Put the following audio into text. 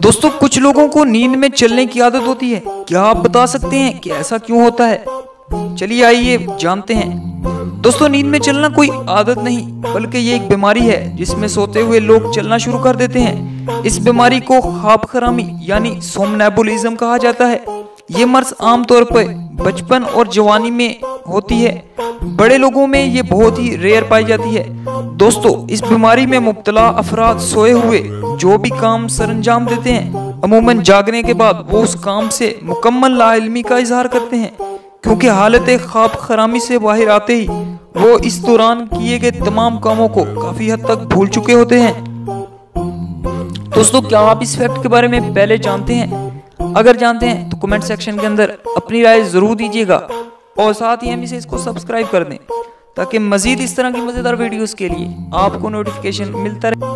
दोस्तों कुछ लोगों को नींद में चलने की आदत होती है। क्या आप बता सकते हैं कि ऐसा क्यों होता है? चलिए आइए जानते हैं। दोस्तों नींद में चलना कोई आदत नहीं बल्कि ये एक बीमारी है जिसमें सोते हुए लोग चलना शुरू कर देते हैं। इस बीमारी को ख्वाब खरामी यानी सोमनैबुलिज्म कहा जाता है। ये मर्ज आमतौर पर बचपन और जवानी में होती है। बड़े लोगों में ये बहुत ही रेयर पाई जाती है। दोस्तों इस बीमारी में मुब्तला अफराद सोए हुए जो भी काम सरंजाम देते हैं अमूमन जागने के बाद वो उस काम से मुकम्मल लाइल्मी का इजहार करते हैं, क्योंकि हालत ख्वाब खरामी से बाहर आते ही वो इस दौरान किए गए तमाम कामों को काफी हद तक भूल चुके होते हैं। दोस्तों क्या आप इस फैक्ट के बारे में पहले जानते हैं? अगर जानते हैं तो कमेंट सेक्शन के अंदर अपनी राय जरूर दीजिएगा और साथ ही हमें इसको सब्सक्राइब कर दें ताकि मजीद इस तरह की मजेदार वीडियोस के लिए आपको नोटिफिकेशन मिलता रहे।